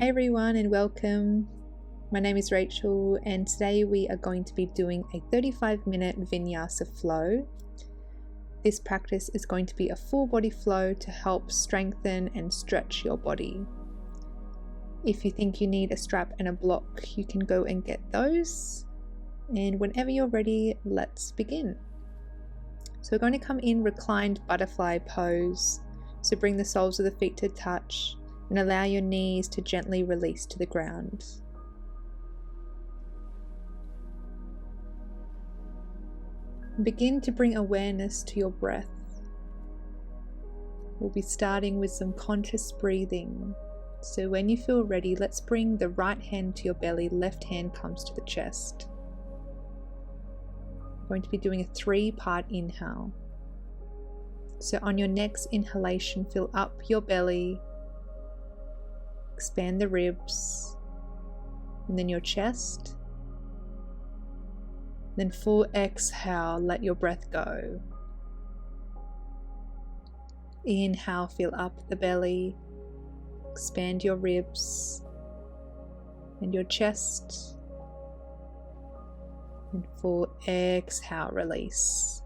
Hey everyone and welcome. My name is Rachel and today we are going to be doing a 35-minute Vinyasa flow. This practice is going to be a full body flow to help strengthen and stretch your body. If you think you need a strap and a block, you can go and get those. And whenever you're ready, let's begin. So we're going to come in reclined butterfly pose. So bring the soles of the feet to touch and allow your knees to gently release to the ground. Begin to bring awareness to your breath. We'll be starting with some conscious breathing. So when you feel ready, let's bring the right hand to your belly, left hand comes to the chest. We're going to be doing a 3-part inhale. So on your next inhalation, fill up your belly, expand the ribs, and then your chest. Then full exhale, let your breath go. Inhale, fill up the belly, expand your ribs and your chest. And full exhale, release.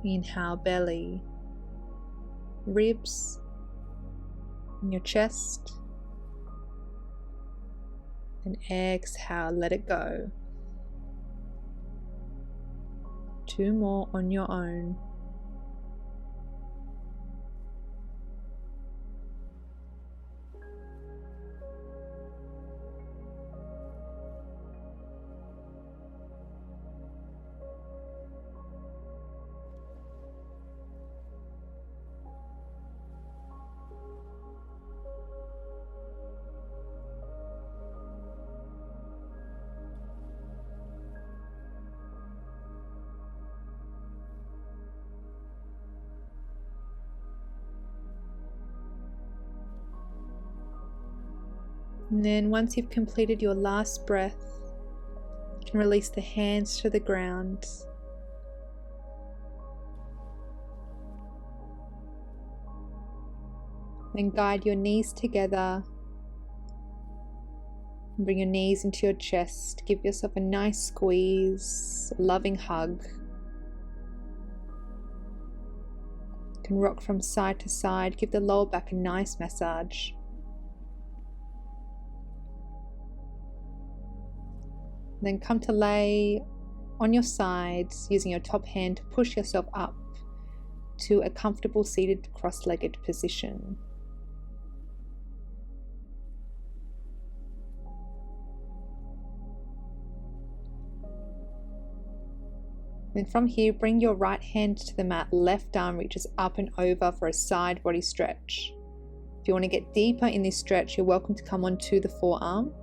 Inhale, belly, ribs, and your chest. And exhale, let it go. 2 more on your own. And then once you've completed your last breath, you can release the hands to the ground. Then guide your knees together. And bring your knees into your chest. Give yourself a nice squeeze, a loving hug. You can rock from side to side. Give the lower back a nice massage. Then come to lay on your sides using your top hand to push yourself up to a comfortable seated cross-legged position. Then from here, bring your right hand to the mat, left arm reaches up and over for a side body stretch. If you want to get deeper in this stretch, you're welcome to come onto the forearm.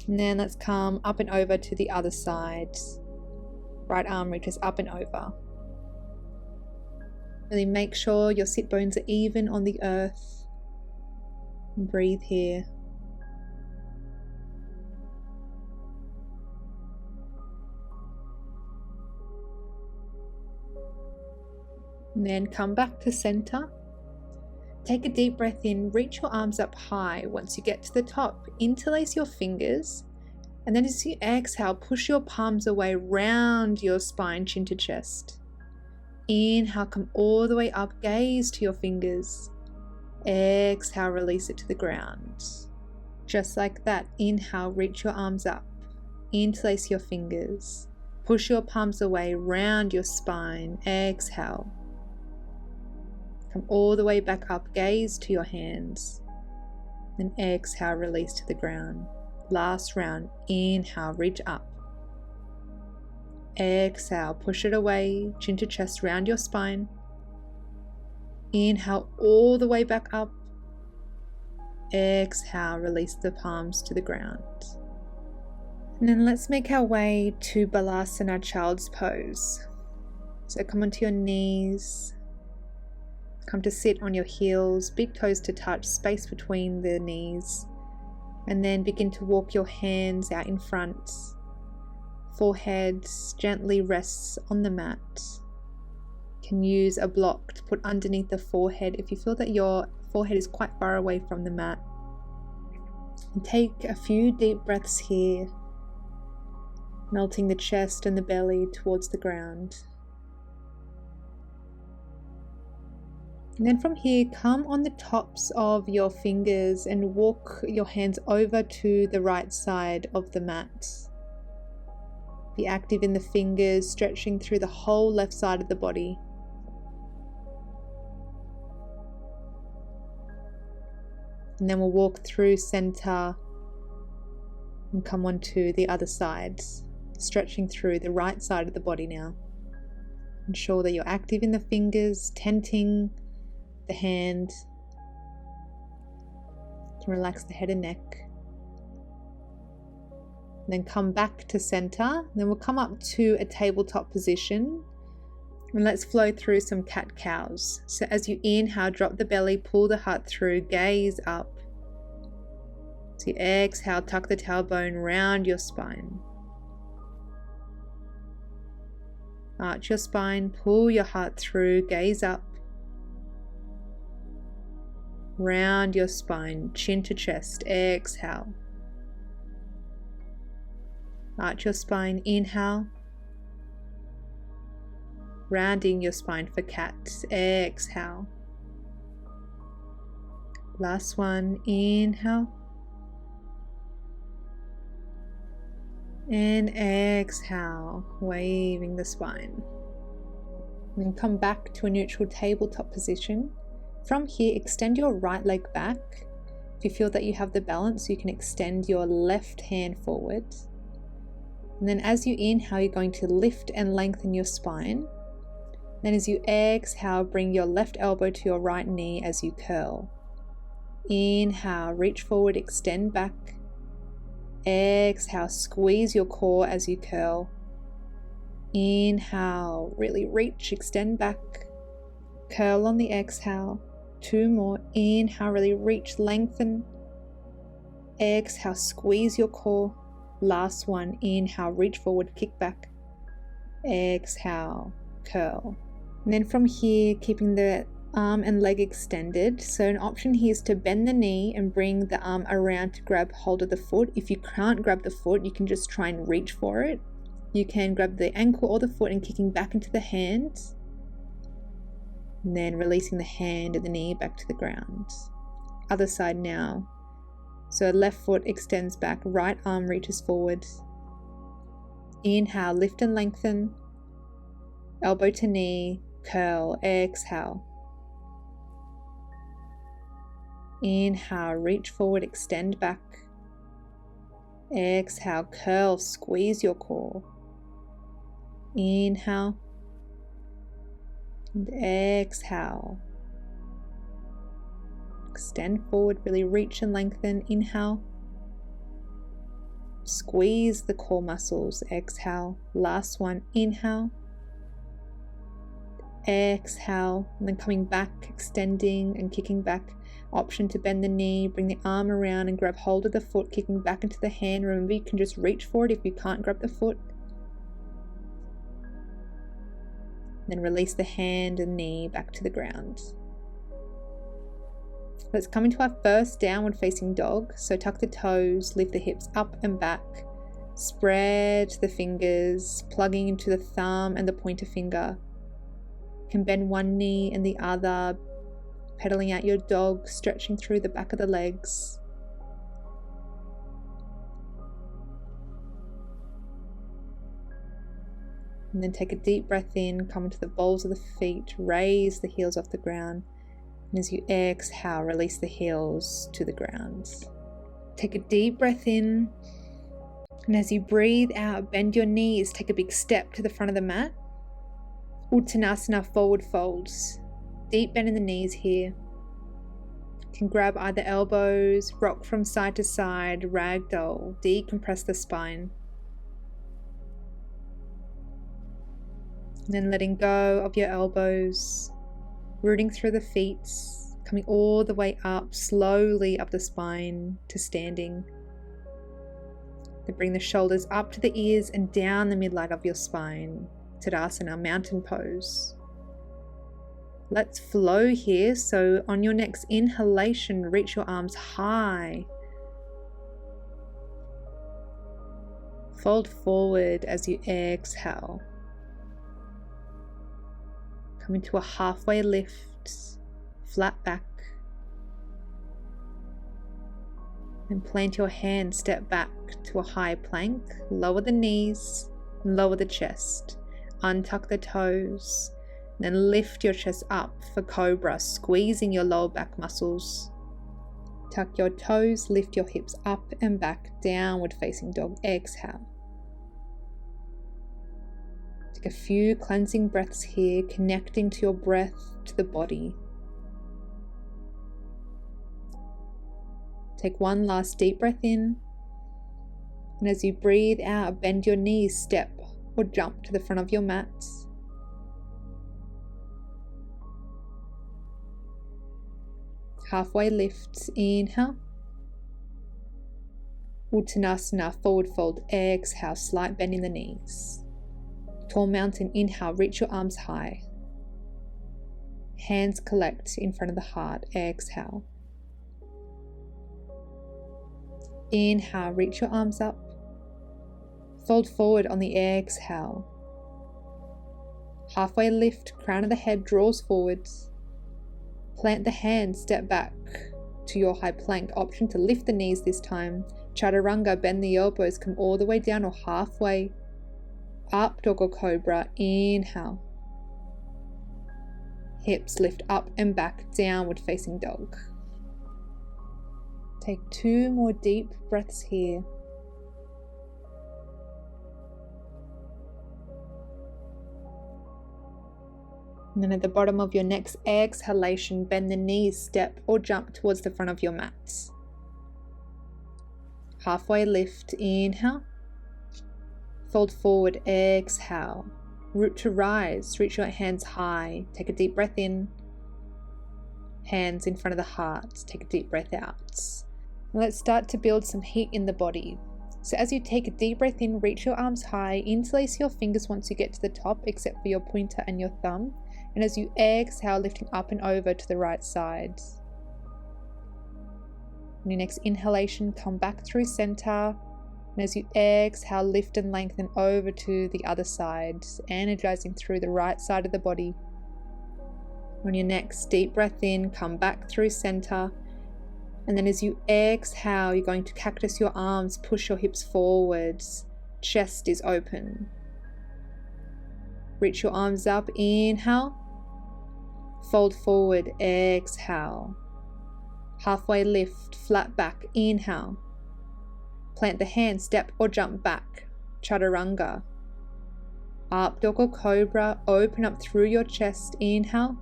And then let's come up and over to the other side. Right arm reaches up and over. Really make sure your sit bones are even on the earth. And breathe here. And then come back to center. Take a deep breath in, reach your arms up high. Once you get to the top, interlace your fingers, and then as you exhale, push your palms away round your spine, chin to chest. Inhale, come all the way up, gaze to your fingers. Exhale, release it to the ground. Just like that, inhale, reach your arms up, interlace your fingers, push your palms away round your spine. Exhale. Come all the way back up, gaze to your hands. Then exhale, release to the ground. Last round, inhale, reach up. Exhale, push it away, chin to chest, round your spine. Inhale, all the way back up. Exhale, release the palms to the ground. And then let's make our way to Balasana, child's pose. So come onto your knees. Come to sit on your heels, big toes to touch, space between the knees. And then begin to walk your hands out in front. forehead gently rests on the mat. You can use a block to put underneath the forehead if you feel that your forehead is quite far away from the mat. And take a few deep breaths here, melting the chest and the belly towards the ground. And then from here, come on the tops of your fingers and walk your hands over to the right side of the mat. Be active in the fingers, stretching through the whole left side of the body. And then we'll walk through center and come onto the other side, stretching through the right side of the body now. Ensure that you're active in the fingers, tenting the hand. You can relax the head and neck. And then come back to center. Then we'll come up to a tabletop position. And let's flow through some cat-cows. So as you inhale, drop the belly, pull the heart through, gaze up. So you exhale, tuck the tailbone round your spine. Arch your spine, pull your heart through, gaze up. Round your spine, chin to chest, exhale. Arch your spine, inhale. Rounding your spine for cat, exhale. Last one, inhale. And exhale, waving the spine. And then come back to a neutral tabletop position. From here, extend your right leg back. If you feel that you have the balance, you can extend your left hand forward. And then as you inhale, you're going to lift and lengthen your spine. Then as you exhale, bring your left elbow to your right knee as you curl. Inhale, reach forward, extend back. Exhale, squeeze your core as you curl. Inhale, really reach, extend back. Curl on the exhale. 2 more. Inhale, really reach, lengthen. Exhale, squeeze your core. Last one. Inhale, reach forward, kick back. Exhale, curl. And then from here, keeping the arm and leg extended. So an option here is to bend the knee and bring the arm around to grab hold of the foot. If you can't grab the foot, you can just try and reach for it. You can grab the ankle or the foot and kicking back into the hand. And then releasing the hand and the knee back to the ground. Other side now. So left foot extends back, right arm reaches forward. Inhale, lift and lengthen. Elbow to knee, curl, exhale. Inhale, reach forward, extend back. Exhale, curl, squeeze your core. Inhale. And exhale. Extend forward, really reach and lengthen. Inhale. Squeeze the core muscles. Exhale. Last one. Inhale. Exhale. And then coming back, extending and kicking back. Option to bend the knee, bring the arm around and grab hold of the foot, kicking back into the hand. Remember, you can just reach for it if you can't grab the foot. Then release the hand and knee back to the ground. Let's come into our first downward facing dog. So tuck the toes, lift the hips up and back. Spread the fingers, plugging into the thumb and the pointer finger. You can bend one knee and the other, pedaling out your dog, stretching through the back of the legs. And then take a deep breath in, come into the balls of the feet, raise the heels off the ground. And as you exhale, release the heels to the ground. Take a deep breath in. And as you breathe out, bend your knees, take a big step to the front of the mat. Uttanasana, forward folds. Deep bend in the knees here. You can grab either elbows, rock from side to side, ragdoll, decompress the spine. And then letting go of your elbows, rooting through the feet, coming all the way up, slowly up the spine to standing. Then bring the shoulders up to the ears and down the midline of your spine. Tadasana, mountain pose. Let's flow here. So on your next inhalation, reach your arms high. Fold forward as you exhale. Come into a halfway lift, flat back. And plant your hands, step back to a high plank. Lower the knees, lower the chest. Untuck the toes. Then lift your chest up for cobra, squeezing your lower back muscles. Tuck your toes, lift your hips up and back, downward facing dog. Exhale. Take a few cleansing breaths here, connecting to your breath, to the body. Take one last deep breath in. And as you breathe out, bend your knees, step or jump to the front of your mat. Halfway lift, inhale. Uttanasana, forward fold, exhale, slight bend in the knees. Tall mountain, inhale, reach your arms high. Hands collect in front of the heart, exhale. Inhale, reach your arms up. Fold forward on the exhale. Halfway lift, crown of the head draws forwards. Plant the hands, step back to your high plank. Option to lift the knees this time. Chaturanga, bend the elbows, come all the way down or halfway. Up, dog or cobra, inhale. Hips lift up and back, downward facing dog. Take 2 more deep breaths here. And then at the bottom of your next exhalation, bend the knees, step or jump towards the front of your mat. Halfway lift, inhale. Fold forward, exhale. Root to rise, reach your hands high. Take a deep breath in. Hands in front of the heart, take a deep breath out. Let's start to build some heat in the body. So as you take a deep breath in, reach your arms high, interlace your fingers once you get to the top, except for your pointer and your thumb. And as you exhale, lifting up and over to the right side. On your next inhalation, come back through center. And as you exhale, lift and lengthen over to the other side, energizing through the right side of the body. On your next deep breath in, come back through center. And then as you exhale, you're going to cactus your arms, push your hips forwards, chest is open. Reach your arms up, inhale. Fold forward, exhale. Halfway lift, flat back, inhale. Plant the hands, step or jump back, chaturanga. Up dog or cobra, open up through your chest, inhale.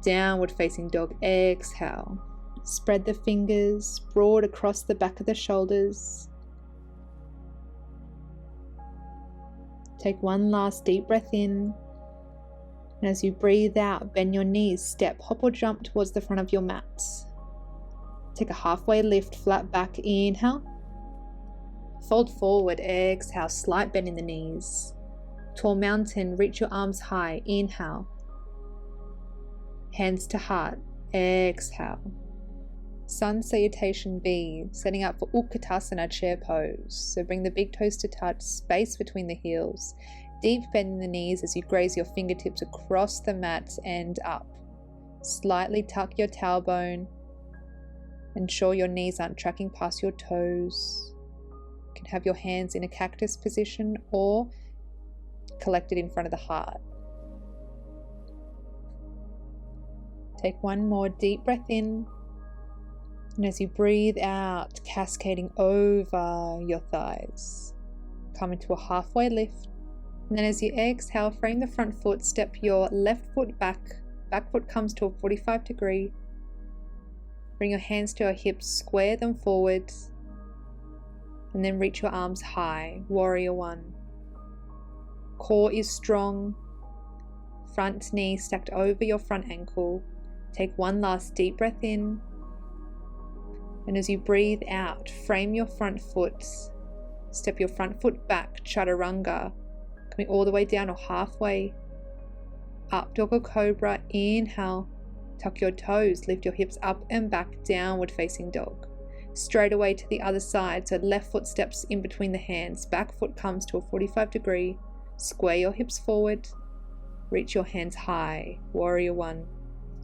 Downward facing dog, exhale. Spread the fingers broad across the back of the shoulders. Take one last deep breath in. And as you breathe out, bend your knees, step, hop or jump towards the front of your mat. Take a halfway lift, flat back, inhale. Fold forward, exhale, slight bend in the knees. Tall mountain, reach your arms high, inhale. Hands to heart, exhale. Sun Salutation B, setting up for Utkatasana chair pose. So bring the big toes to touch, space between the heels. Deep bend in the knees as you graze your fingertips across the mat and up. Slightly tuck your tailbone. Ensure your knees aren't tracking past your toes. You can have your hands in a cactus position or collected in front of the heart. Take one more deep breath in. And as you breathe out, cascading over your thighs. Come into a halfway lift. And then as you exhale, frame the front foot, step your left foot back. Back foot comes to a 45 degree. Bring your hands to your hips, square them forward. And then reach your arms high, warrior one. Core is strong. Front knee stacked over your front ankle. Take one last deep breath in. And as you breathe out, frame your front foot, Step your front foot back, chaturanga, coming all the way down or halfway. Up dog or cobra, inhale. Tuck your toes, lift your hips up and back, downward facing dog. Straight away to the other side, so left foot steps in between the hands, back foot comes to a 45 degree. Square your hips forward, reach your hands high, warrior one.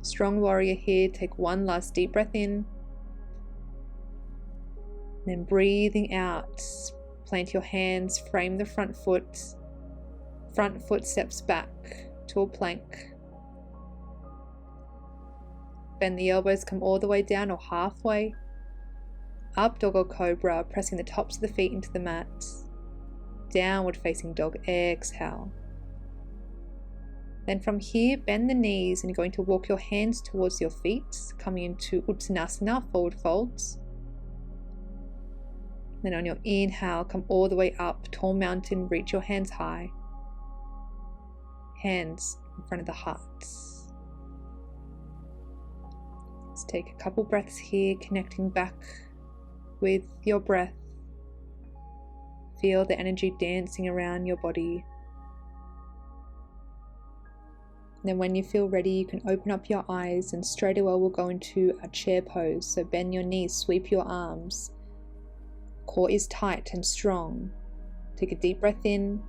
Strong warrior here, take one last deep breath in. Then breathing out, plant your hands, frame the front foot steps back to a plank. Bend the elbows, come all the way down or halfway. Up dog or cobra, pressing the tops of the feet into the mat. Downward facing dog, exhale. Then from here, bend the knees and you're going to walk your hands towards your feet, coming into Uttanasana, forward folds. Then on your inhale, come all the way up, tall mountain, reach your hands high. Hands in front of the heart. Let's take a couple breaths here, connecting back with your breath. Feel the energy dancing around your body. Then when you feel ready, you can open up your eyes and straight away we'll go into a chair pose. So bend your knees, sweep your arms. Core is tight and strong. Take a deep breath in.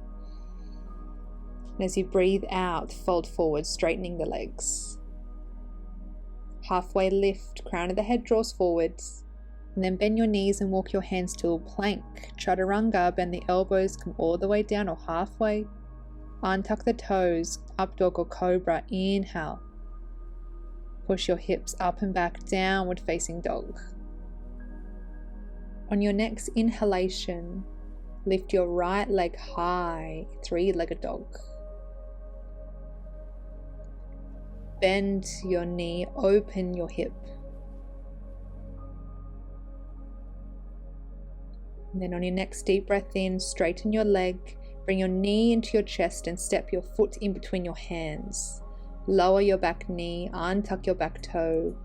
And as you breathe out, fold forward, straightening the legs. Halfway lift, crown of the head draws forwards. And then bend your knees and walk your hands to a plank. Chaturanga, bend the elbows, come all the way down or halfway. Untuck the toes, up dog or cobra, inhale. Push your hips up and back, downward facing dog. On your next inhalation, lift your right leg high, three-legged dog. Bend your knee, open your hip. And then on your next deep breath in, straighten your leg, bring your knee into your chest and step your foot in between your hands. Lower your back knee, untuck your back toe.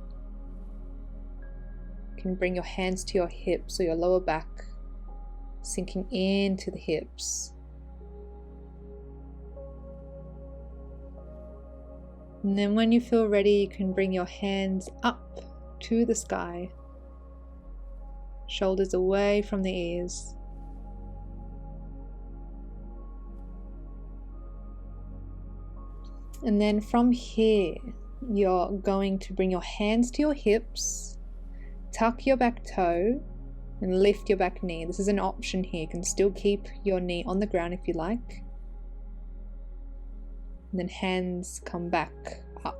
You can bring your hands to your hips or your lower back, sinking into the hips. And then when you feel ready, you can bring your hands up to the sky. Shoulders away from the ears. And then from here, you're going to bring your hands to your hips, tuck your back toe, and lift your back knee. This is an option here. You can still keep your knee on the ground if you like. And then hands come back up.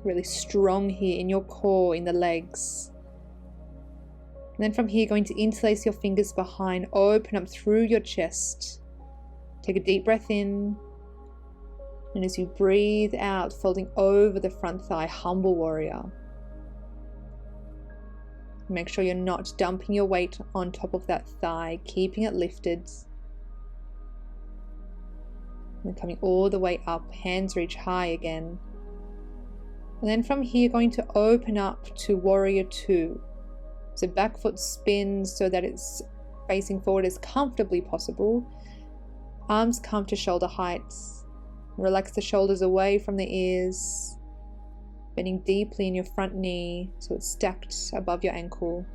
Really strong here in your core, in the legs. And then from here, going to interlace your fingers behind, open up through your chest. Take a deep breath in. And as you breathe out, folding over the front thigh, humble warrior. Make sure you're not dumping your weight on top of that thigh, keeping it lifted. And coming all the way up, hands reach high again. And then from here, going to open up to warrior two. So back foot spins so that it's facing forward as comfortably possible. Arms come to shoulder heights. Relax the shoulders away from the ears. Bending deeply in your front knee so it's stacked above your ankle.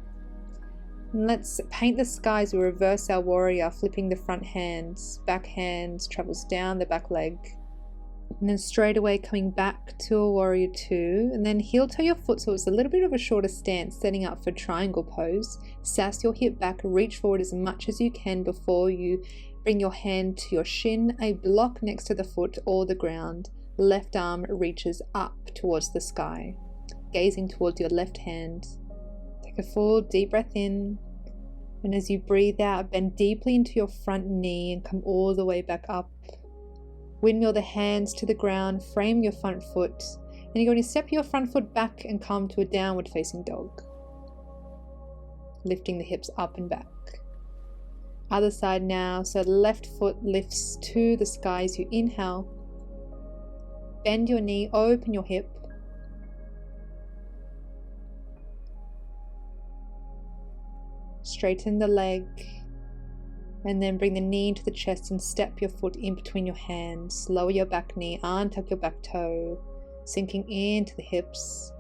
And let's paint the sky as we reverse our warrior, flipping the front hands. Back hands travels down the back leg. And then straight away coming back to a warrior two. And then heel toe your foot so it's a little bit of a shorter stance, setting up for triangle pose. Sass your hip back, reach forward as much as you can before you bring your hand to your shin, a block next to the foot or the ground. Left arm reaches up towards the sky, gazing towards your left hand. Take a full deep breath in. And as you breathe out, bend deeply into your front knee and come all the way back up. Windmill the hands to the ground, frame your front foot, and you're going to step your front foot back and come to a downward facing dog. Lifting the hips up and back. Other side now, so left foot lifts to the sky as you inhale. Bend your knee, open your hip. Straighten the leg, And then bring the knee into the chest and step your foot in between your hands. Lower your back knee, untuck your back toe, sinking into the hips.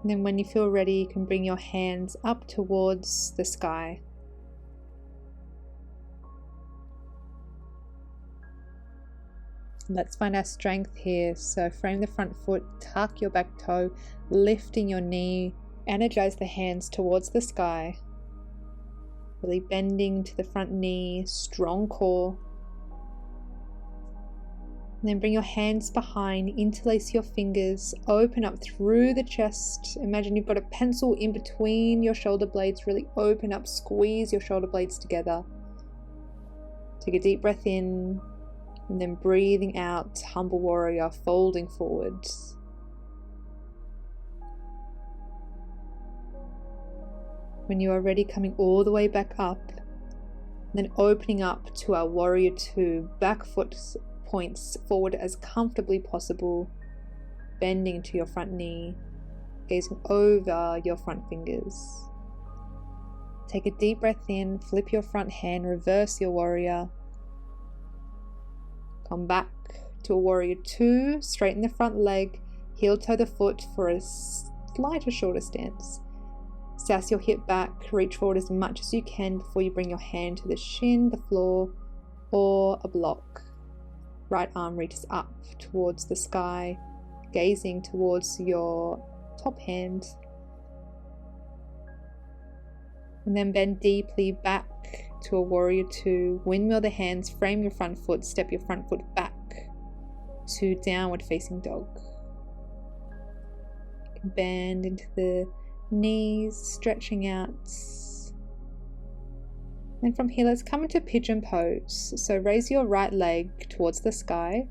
And then when you feel ready, you can bring your hands up towards the sky. Let's find our strength here. So frame the front foot, tuck your back toe, lifting your knee, energize the hands towards the sky. Really bending to the front knee, strong core. And then bring your hands behind, interlace your fingers, open up through the chest. Imagine you've got a pencil in between your shoulder blades. Really open up, squeeze your shoulder blades together. Take a deep breath in, and then breathing out, humble warrior, folding forwards. When you are ready, coming all the way back up, then opening up to our warrior two, back foot points forward as comfortably possible, bending to your front knee, gazing over your front fingers. Take a deep breath in, flip your front hand, reverse your warrior. Come back to a warrior two, straighten the front leg, heel toe the foot for a slighter shorter stance. Sass your hip back, reach forward as much as you can before you bring your hand to the shin, the floor, or a block. Right arm reaches up towards the sky, gazing towards your top hand. And then bend deeply back to a warrior two, windmill the hands, frame your front foot, step your front foot back to downward facing dog. Bend into the knees, stretching out. And from here, let's come into pigeon pose. So raise your right leg towards the sky.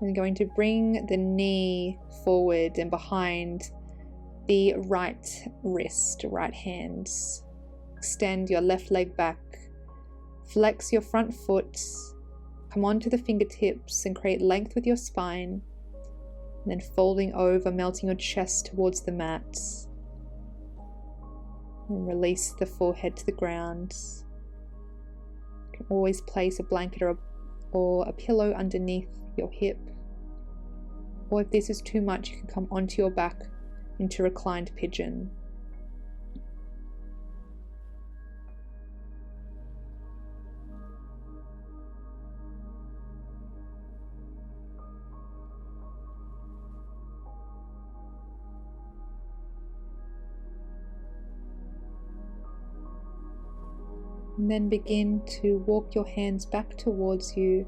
And going to bring the knee forward and behind the right wrist, right hand. Extend your left leg back. Flex your front foot. Come onto the fingertips and create length with your spine. And then folding over, melting your chest towards the mat. And release the forehead to the ground. You can always place a blanket or a pillow underneath your hip. Or if this is too much, you can come onto your back into reclined pigeon. And then begin to walk your hands back towards you.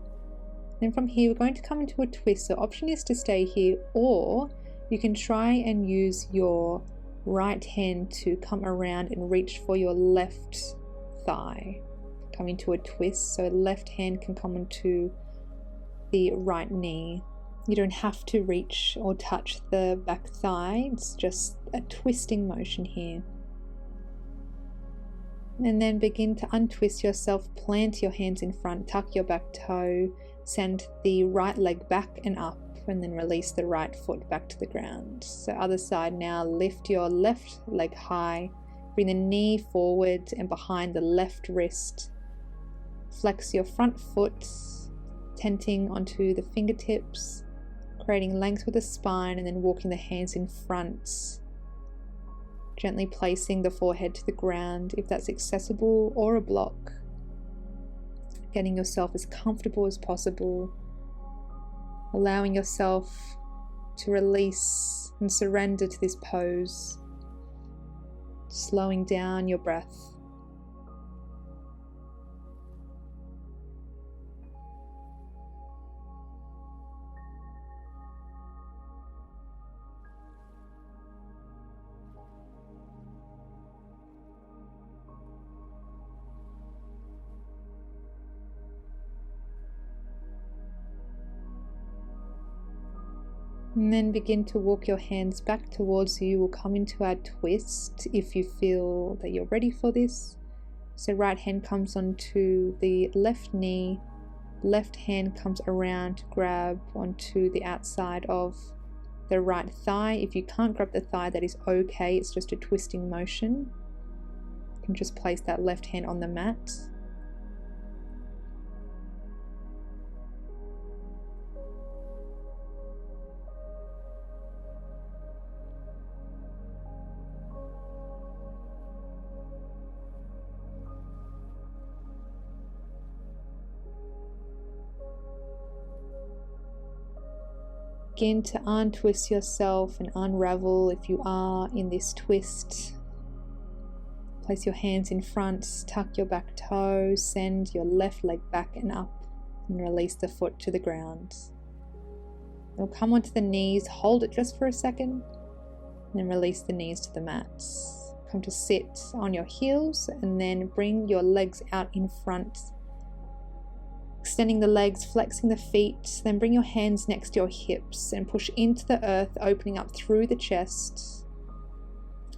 Then from here, we're going to come into a twist. So option is to stay here, or you can try and use your right hand to come around and reach for your left thigh. Come into a twist. So left hand can come onto the right knee. You don't have to reach or touch the back thigh. It's just a twisting motion here. And then begin to untwist yourself, plant your hands in front, tuck your back toe, send the right leg back and up, and then release the right foot back to the ground. So other side now, lift your left leg high, bring the knee forward and behind the left wrist. Flex your front foot, tenting onto the fingertips, creating length with the spine, and then walking the hands in front. Gently placing the forehead to the ground if that's accessible, or a block. Getting yourself as comfortable as possible. Allowing yourself to release and surrender to this pose. Slowing down your breath. And then begin to walk your hands back towards you. We'll come into our twist if you feel that you're ready for this. So right hand comes onto the left knee, left hand comes around to grab onto the outside of the right thigh. If you can't grab the thigh, that is okay. It's just a twisting motion. You can just place that left hand on the mat. Begin to untwist yourself and unravel if you are in this twist. Place your hands in front, tuck your back toe, send your left leg back and up, and release the foot to the ground. You'll come onto the knees, hold it just for a second, and then release the knees to the mat. Come to sit on your heels, and then bring your legs out in front. Extending the legs, flexing the feet, then bring your hands next to your hips and push into the earth, opening up through the chest.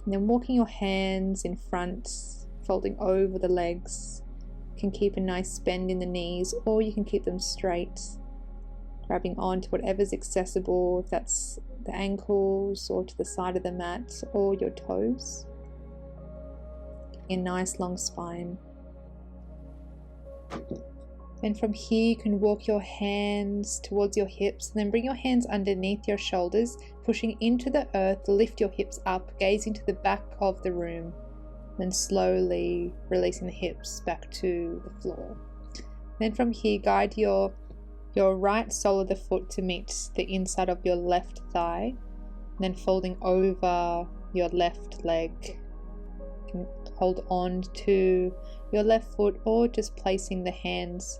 And then walking your hands in front, folding over the legs. You can keep a nice bend in the knees, or you can keep them straight, grabbing onto whatever's accessible, if that's the ankles or to the side of the mat or your toes. A nice long spine. Then from here you can walk your hands towards your hips and then bring your hands underneath your shoulders, pushing into the earth, lift your hips up, gazing to the back of the room, then slowly releasing the hips back to the floor. Then from here, guide your right sole of the foot to meet the inside of your left thigh, then folding over your left leg. You can hold on to your left foot or just placing the hands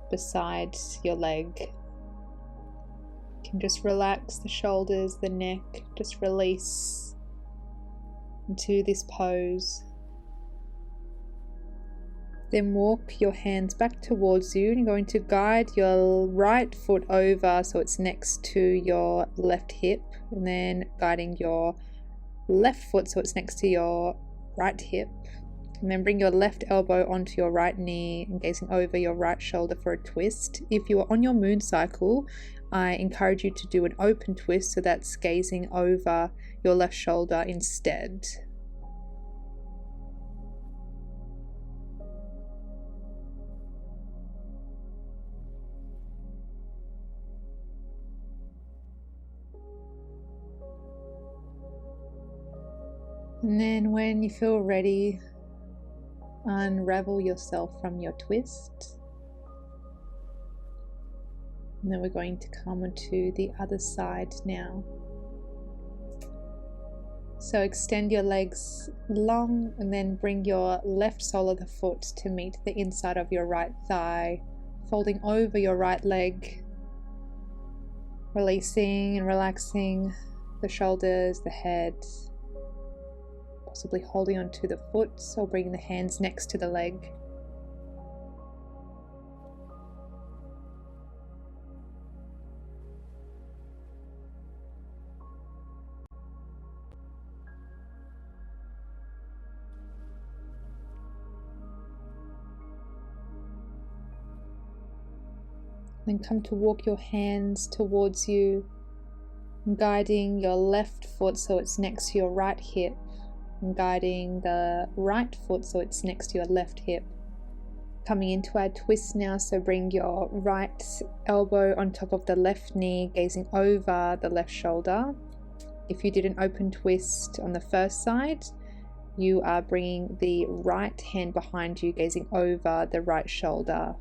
beside your leg. You can just relax the shoulders, the neck, just release into this pose. Then walk your hands back towards you and you're going to guide your right foot over so it's next to your left hip, and then guiding your left foot so it's next to your right hip. And then bring your left elbow onto your right knee and gazing over your right shoulder for a twist. If you are on your moon cycle, I encourage you to do an open twist, so that's gazing over your left shoulder instead. And then when you feel ready, unravel yourself from your twist. And then we're going to come onto the other side now. So extend your legs long and then bring your left sole of the foot to meet the inside of your right thigh, folding over your right leg, releasing and relaxing the shoulders, the head, possibly holding onto the foot or bringing the hands next to the leg. Then come to walk your hands towards you, guiding your left foot so it's next to your right hip, and guiding the right foot so it's next to your left hip. Coming into our twist now, so bring your right elbow on top of the left knee, gazing over the left shoulder. If you did an open twist on the first side, you are bringing the right hand behind you, gazing over the right shoulder.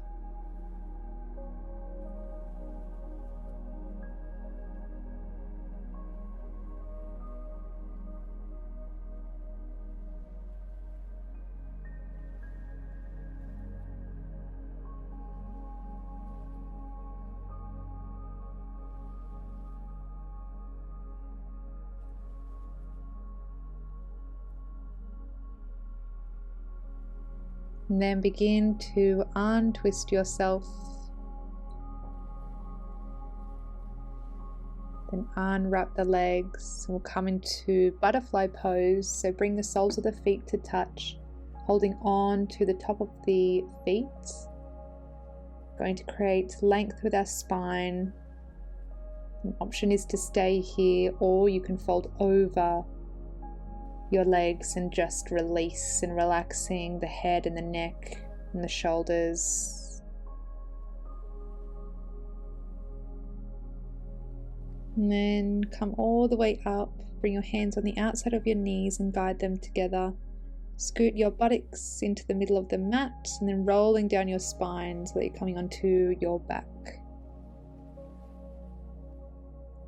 And then begin to untwist yourself. Then unwrap the legs. We'll come into butterfly pose. So bring the soles of the feet to touch, holding on to the top of the feet. Going to create length with our spine. An option is to stay here, or you can fold over your legs and just release and relaxing the head and the neck and the shoulders. And then come all the way up, bring your hands on the outside of your knees and guide them together. Scoot your buttocks into the middle of the mat and then rolling down your spine so that you're coming onto your back.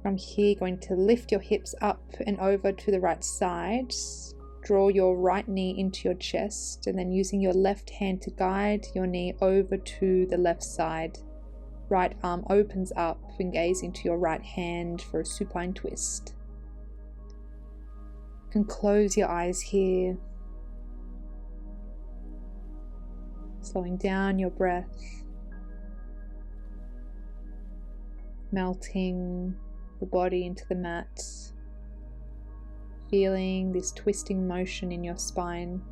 From here, going to lift your hips up and over to the right side. Draw your right knee into your chest and then using your left hand to guide your knee over to the left side. Right arm opens up and gaze into your right hand for a supine twist. You can close your eyes here. Slowing down your breath, melting the body into the mat, feeling this twisting motion in your spine.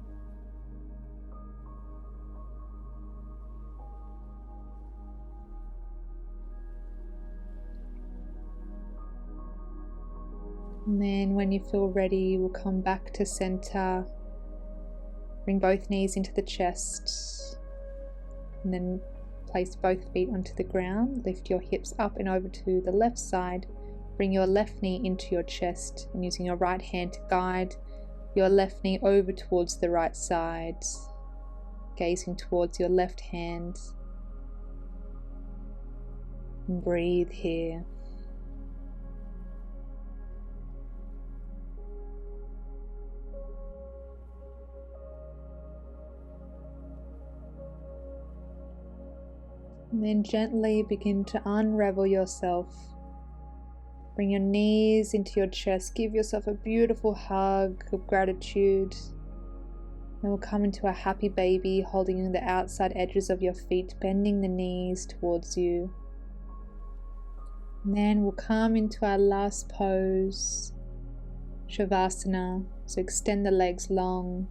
And then when you feel ready, we'll come back to center. Bring both knees into the chest. And then place both feet onto the ground. Lift your hips up and over to the left side. Bring your left knee into your chest and using your right hand to guide your left knee over towards the right side. Gazing towards your left hand. And breathe here. And then gently begin to unravel yourself. Bring your knees into your chest. Give yourself a beautiful hug of gratitude. And we'll come into a happy baby, holding the outside edges of your feet, bending the knees towards you. And then we'll come into our last pose, Shavasana. So extend the legs long.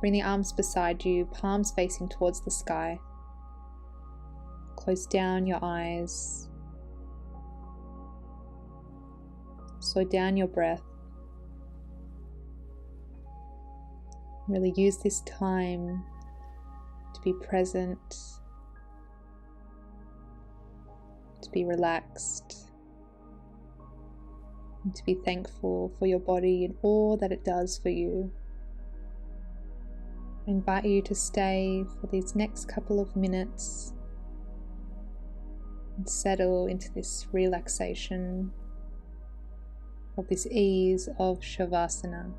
Bring the arms beside you, palms facing towards the sky. Close down your eyes. Slow down your breath. Really use this time to be present, to be relaxed, and to be thankful for your body and all that it does for you. I invite you to stay for these next couple of minutes and settle into this relaxation of this ease of Shavasana.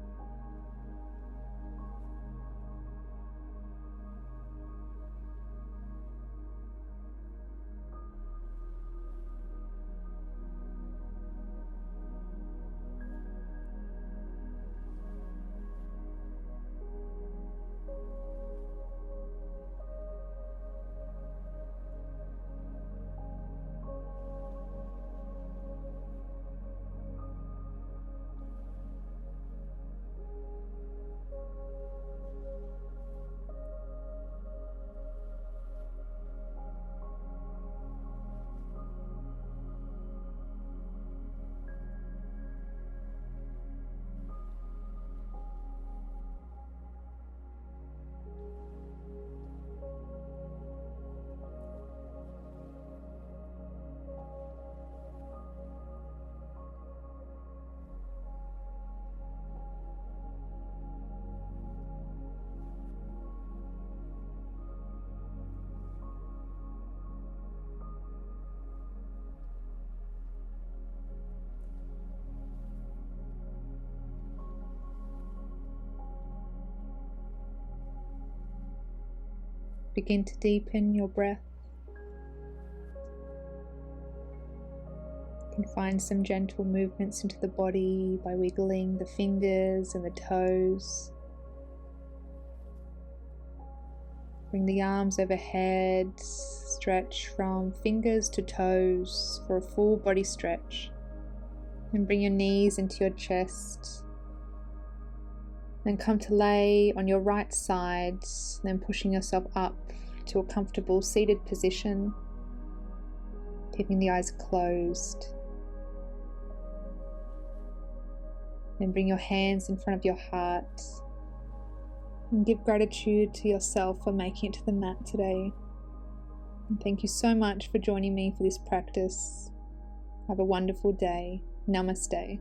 Begin to deepen your breath. You can find some gentle movements into the body by wiggling the fingers and the toes. Bring the arms overhead, stretch from fingers to toes for a full body stretch. And bring your knees into your chest. Then come to lay on your right side, then pushing yourself up to a comfortable seated position, keeping the eyes closed. Then bring your hands in front of your heart and give gratitude to yourself for making it to the mat today. And thank you so much for joining me for this practice. Have a wonderful day. Namaste.